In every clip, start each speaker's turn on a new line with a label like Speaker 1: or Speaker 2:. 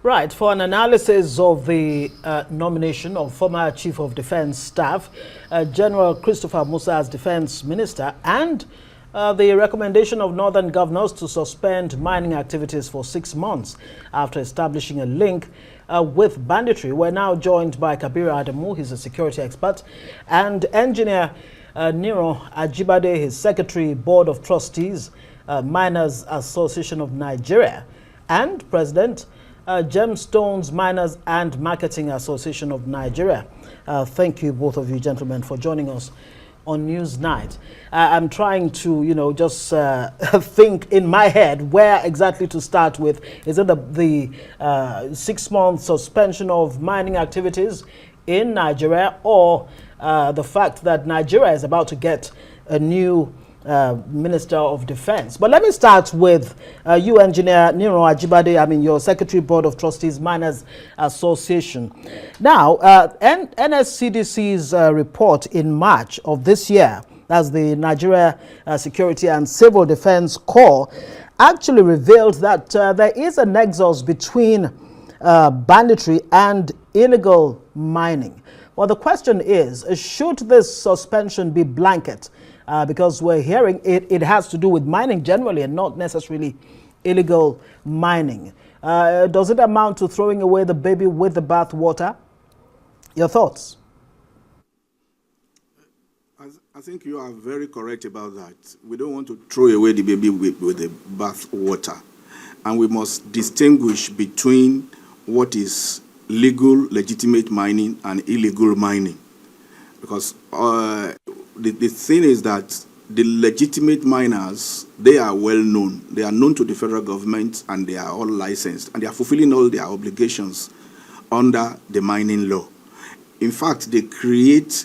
Speaker 1: Right, for an analysis of the nomination of former Chief of Defense Staff, General Christopher Musa as Defense Minister, and the recommendation of northern governors to suspend mining activities for 6 months after establishing a link with banditry. We're now joined by Adamu, he's a security expert, and engineer Niran Ajibade, his Secretary, Board of Trustees, Miners Association of Nigeria, and President, Gemstones Miners and Marketing Association of Nigeria. Thank you, both of you gentlemen, for joining us on Newsnight. I'm trying to, just think in my head where exactly to start with. Is it the 6-month suspension of mining activities in Nigeria, or the fact that Nigeria is about to get a new Minister of Defense? But let me start with you, Engineer Niran Ajibade, your Secretary, Board of Trustees, Miners Association. Now, NSCDC's report in March of this year, that's the Nigeria Security and Civil Defense Corps, actually revealed that there is a nexus between banditry and illegal mining. Well, the question is, should this suspension be blanket? Because we're hearing it has to do with mining generally and not necessarily illegal mining. Does it amount to throwing away the baby with the bathwater? Your thoughts?
Speaker 2: I think you are very correct about that. We don't want to throw away the baby with the bathwater. And we must distinguish between what is legal, legitimate mining and illegal mining. Because the thing is that the legitimate miners, they are well known. They are known to the federal government and they are all licensed and they are fulfilling all their obligations under the mining law. In fact, they create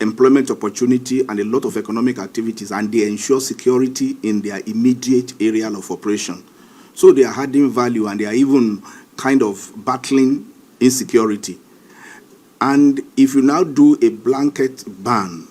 Speaker 2: employment opportunity and a lot of economic activities, and they ensure security in their immediate area of operation. So they are adding value and they are even kind of battling insecurity. And if you now do a blanket ban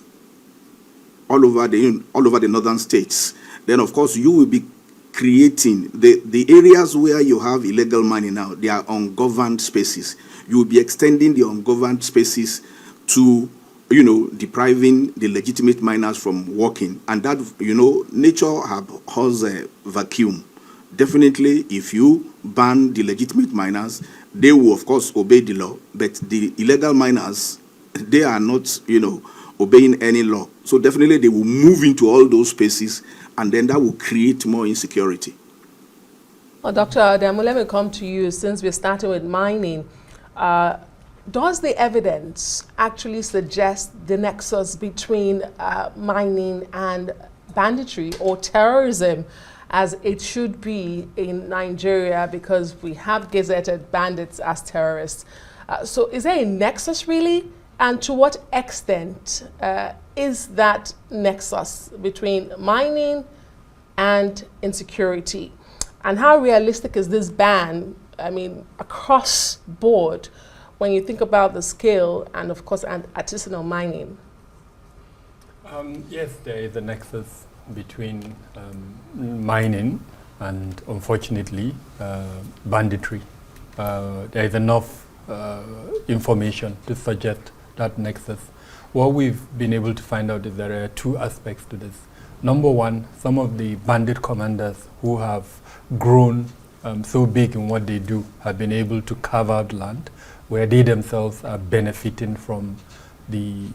Speaker 2: all over the northern states, then of course you will be creating the areas where you have illegal mining now, they are ungoverned spaces. You will be extending the ungoverned spaces to, depriving the legitimate miners from working. And that, nature has a vacuum. Definitely, if you ban the legitimate miners, they will, of course, obey the law. But the illegal miners, they are not, obeying any law. So definitely they will move into all those spaces, and then that will create more insecurity.
Speaker 3: Well, Dr. Adamu, let me come to you. Since we're starting with mining, does the evidence actually suggest the nexus between mining and banditry or terrorism, as it should be in Nigeria, because we have gazetted bandits as terrorists? So is there a nexus really? And to what extent is that nexus between mining and insecurity? And how realistic is this ban, across board, when you think about the scale and, of course, artisanal mining?
Speaker 4: Yes, there is a nexus between mining and, unfortunately, banditry. There is enough information to suggest that nexus. What we've been able to find out is there are 2 aspects to this. Number one, some of the bandit commanders who have grown so big in what they do have been able to carve out land where they themselves are benefiting from the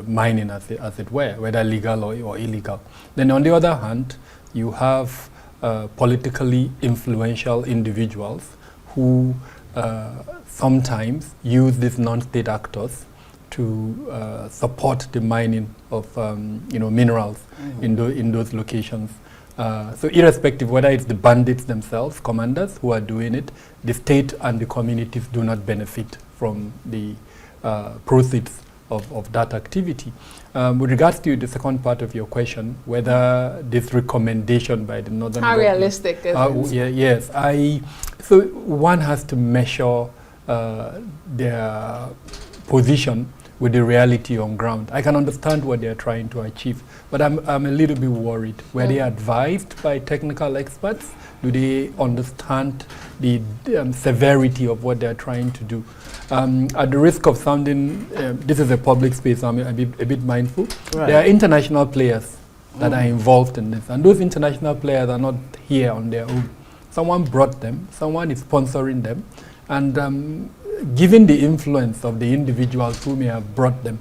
Speaker 4: mining, as it were, whether legal or illegal. Then on the other hand, you have politically influential individuals who sometimes use these non-state actors to support the mining of minerals in those locations. So irrespective whether it's the bandits themselves, commanders who are doing it, the state and the communities do not benefit from the proceeds of that activity. With regards to the second part of your question, whether this recommendation by the northern
Speaker 3: how realistic is it?
Speaker 4: Yes, so one has to measure their position with the reality on ground. I can understand what they're trying to achieve, but I'm a little bit worried. Were they advised by technical experts? Do they understand the severity of what they're trying to do? At the risk of sounding, this is a public space, so I'm a bit mindful. Right. There are international players that are involved in this, and those international players are not here on their own. Someone brought them, someone is sponsoring them, and given the influence of the individuals who may have brought them,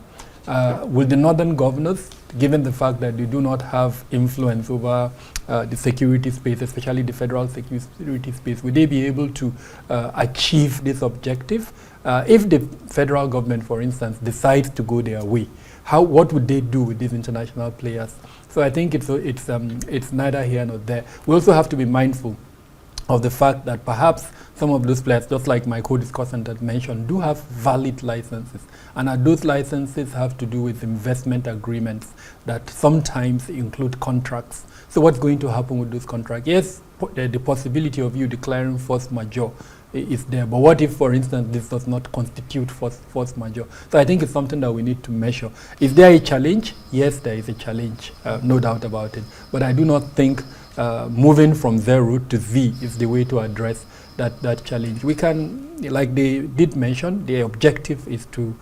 Speaker 4: will the northern governors, given the fact that they do not have influence over the security space, especially the federal security space, will they be able to achieve this objective? If the federal government, for instance, decides to go their way, what would they do with these international players? So I think it's neither here nor there. We also have to be mindful of the fact that perhaps some of those players, just like my co-discussant had mentioned, do have valid licenses. And those licenses have to do with investment agreements that sometimes include contracts. So what's going to happen with those contracts? Yes, the possibility of you declaring force majeure is there. But what if, for instance, this does not constitute force majeure? So I think it's something that we need to measure. Is there a challenge? Yes, there is a challenge, no doubt about it. But I do not think moving from 0 to Z is the way to address that challenge. We can, like they did mention, the objective is to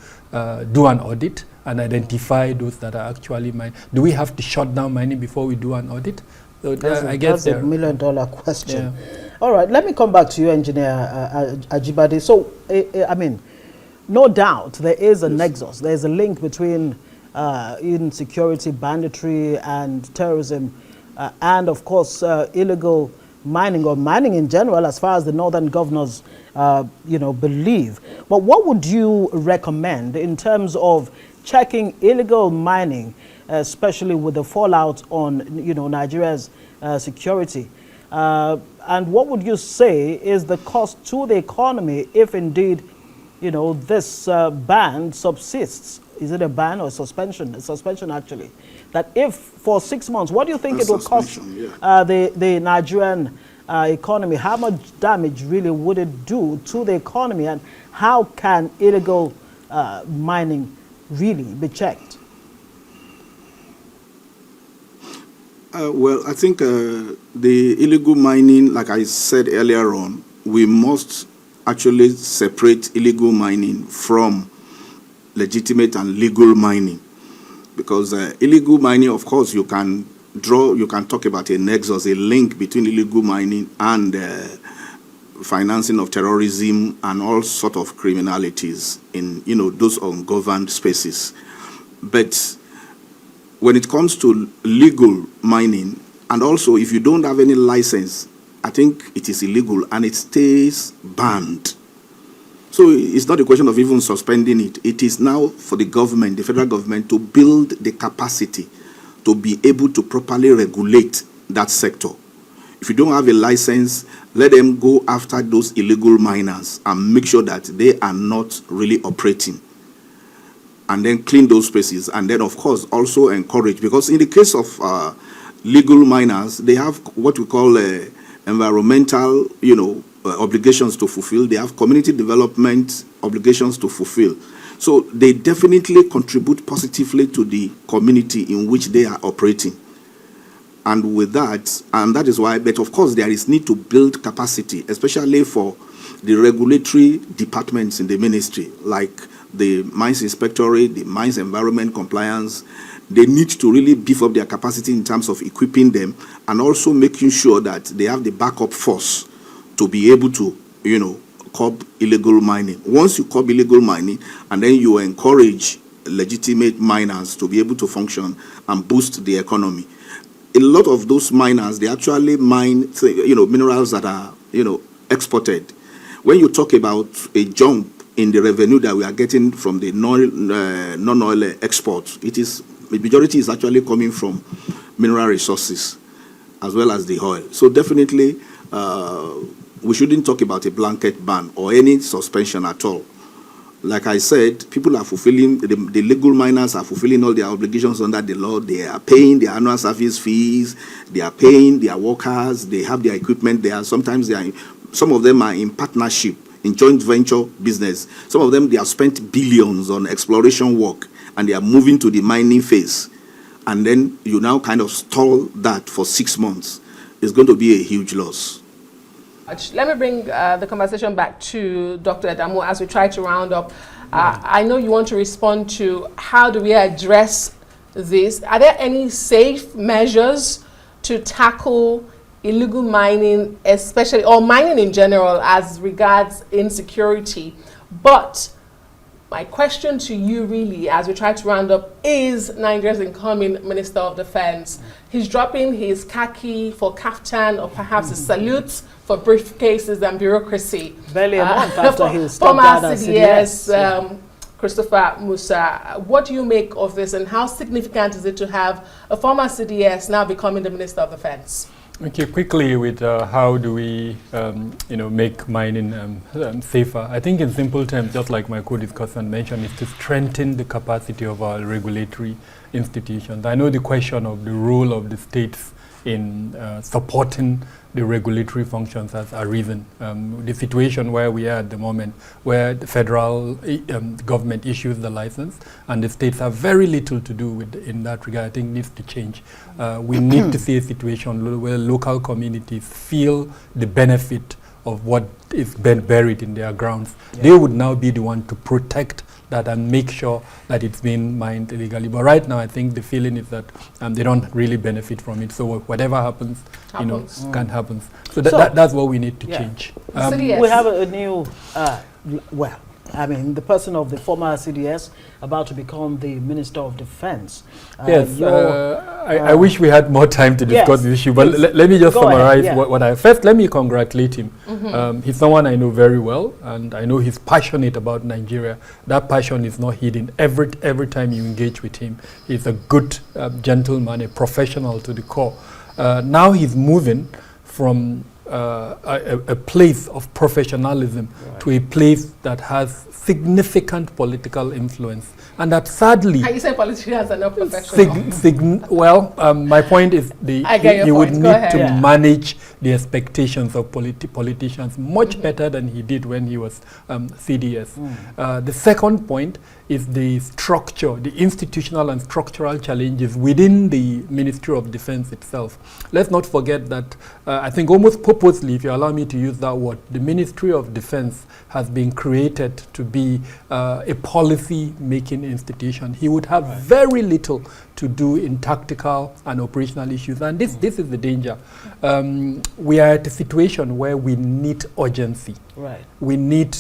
Speaker 4: do an audit and identify those that are actually mined. Do we have to shut down mining before we do an audit? So I guess
Speaker 1: that's a $1 million question. Yeah. All right, let me come back to you, Engineer Ajibade. So, I mean, no doubt there is a nexus. There is a link between insecurity, banditry, and terrorism, and of course, illegal mining, or mining in general, as far as the northern governors, believe. But what would you recommend in terms of checking illegal mining, especially with the fallout on, Nigeria's security? And what would you say is the cost to the economy if indeed, this ban subsists? Is it a ban or a suspension? A suspension, actually. That if for 6 months, what do you think it will cost the Nigerian economy? How much damage really would it do to the economy? And how can illegal mining really be checked?
Speaker 2: Well, I think the illegal mining, like I said earlier on, we must actually separate illegal mining from legitimate and legal mining. Because illegal mining, of course, you can talk about a nexus, a link between illegal mining and financing of terrorism and all sort of criminalities in, those ungoverned spaces. But when it comes to legal mining, and also if you don't have any license, I think it is illegal and it stays banned. So it's not a question of even suspending it. It is now for the government, the federal government, to build the capacity to be able to properly regulate that sector. If you don't have a license, let them go after those illegal miners and make sure that they are not really operating. And then clean those spaces, and then of course also encourage, because in the case of legal miners, they have what we call environmental, obligations to fulfill. They have community development obligations to fulfill. So they definitely contribute positively to the community in which they are operating. And with that, and that is why, but of course there is need to build capacity, especially for the regulatory departments in the ministry, like the Mines Inspectorate, the Mines Environment Compliance. They need to really beef up their capacity in terms of equipping them and also making sure that they have the backup force to be able to, curb illegal mining. Once you curb illegal mining, and then you encourage legitimate miners to be able to function and boost the economy. A lot of those miners, they actually mine, minerals that are, exported. When you talk about a jump in the revenue that we are getting from the non-oil exports, the majority is actually coming from mineral resources as well as the oil. So definitely, we shouldn't talk about a blanket ban or any suspension at all. Like I said, people are fulfilling, the legal miners are fulfilling all their obligations under the law. They are paying their annual service fees. They are paying their workers. They have their equipment. Some of them are in partnership, in joint venture business. Some of them, they have spent billions on exploration work, and they are moving to the mining phase. And then you now kind of stall that for 6 months. It's going to be a huge loss.
Speaker 3: Let me bring the conversation back to Dr. Adamu as we try to round up. I know you want to respond to how do we address this. Are there any safe measures to tackle illegal mining, especially, or mining in general as regards insecurity? But my question to you really, as we try to round up, is Nigeria's incoming Minister of Defense. He's dropping his khaki for kaftan, or perhaps his salutes for briefcases and bureaucracy.
Speaker 1: Barely a month after he stepped
Speaker 3: former
Speaker 1: down as
Speaker 3: CDS, Christopher Musa. What do you make of this, and how significant is it to have a former CDS now becoming the Minister of Defense?
Speaker 4: Okay, quickly with how do we, make mining safer. I think in simple terms, just like my co-discussant mentioned, is to strengthen the capacity of our regulatory institutions. I know the question of the role of the states in supporting the regulatory functions has arisen. The situation where we are at the moment, where the federal government issues the license and the states have very little to do with in that regard, I think needs to change. We need to see a situation where local communities feel the benefit of what is buried in their grounds. Yeah. They would now be the one to protect that and make sure that it's being mined illegally. But right now, I think the feeling is that they don't really benefit from it. So whatever happens. Can happen. So that's what we need to change.
Speaker 1: We have a new, the person of the former CDS about to become the Minister of Defense.
Speaker 4: Yes, I wish we had more time to discuss this issue, but let me just summarize what I... First, let me congratulate him. He's someone I know very well, and I know he's passionate about Nigeria. That passion is not hidden. Every time you engage with him, he's a good gentleman, a professional to the core. Now he's moving from a place of professionalism to a place that has significant political influence. And that sadly...
Speaker 3: Are you saying politicians are not professional?
Speaker 4: My point is he would need to manage the expectations of politicians much better than he did when he was CDS. The second point is the structure, the institutional and structural challenges within the Ministry of Defense itself. Let's not forget that I think almost purposely, if you allow me to use that word, the Ministry of Defense has been created to be a policy-making institution. He would have very little to do in tactical and operational issues, and this is the danger. We are at a situation where we need urgency. We need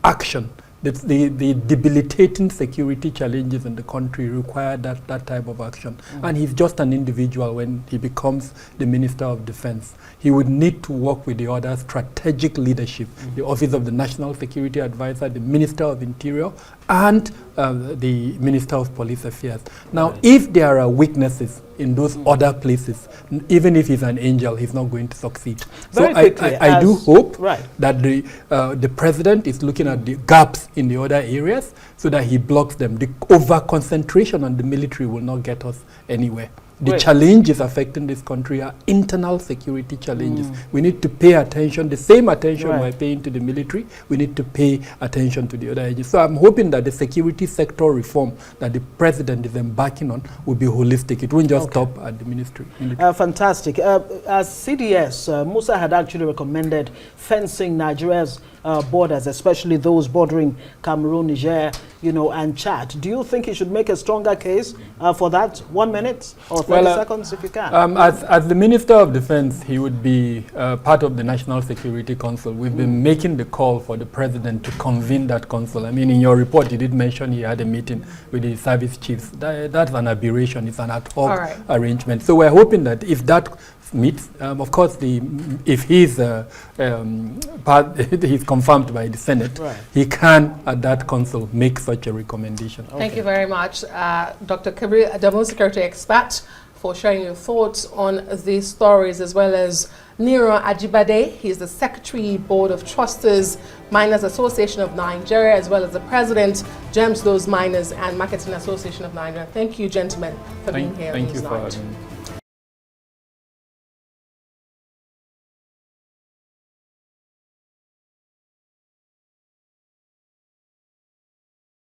Speaker 4: action. The debilitating security challenges in the country require that type of action. And he's just an individual when he becomes the Minister of Defense. He would need to work with the other strategic leadership, the Office of the National Security Advisor, the Minister of Interior, and the Minister of Police Affairs. Now, if there are weaknesses in those other places, even if he's an angel, he's not going to succeed.
Speaker 1: Very quickly,
Speaker 4: I do hope that the president is looking at the gaps in the other areas so that he blocks them. The over-concentration on the military will not get us anywhere. The challenges affecting this country are internal security challenges. We need to pay attention, the same attention we're paying to the military, we need to pay attention to the other agencies. So I'm hoping that the security sector reform that the president is embarking on will be holistic. It won't just stop at the ministry.
Speaker 1: Fantastic. As CDS, Musa had actually recommended fencing Nigeria's borders, especially those bordering Cameroon, Niger, and Chad. Do you think he should make a stronger case for that? 1 minute or 30 seconds, if you can.
Speaker 4: As the Minister of Defense, he would be part of the National Security Council. We've been making the call for the president to convene that council. I mean, in your report, you did mention he had a meeting with the service chiefs. That's an aberration. It's an ad hoc arrangement. So we're hoping that if that meets, of course, if he's he's confirmed by the Senate, he can at that council make such a recommendation.
Speaker 3: Thank you very much, Dr. Kabir Adamu, security expert, for sharing your thoughts on these stories, as well as Niran Ajibade. He's the Secretary Board of Trustees, Miners Association of Nigeria, as well as the President, Gems Those Miners and Marketing Association of Nigeria. Thank you, gentlemen, for being here.
Speaker 4: Thank you for having me.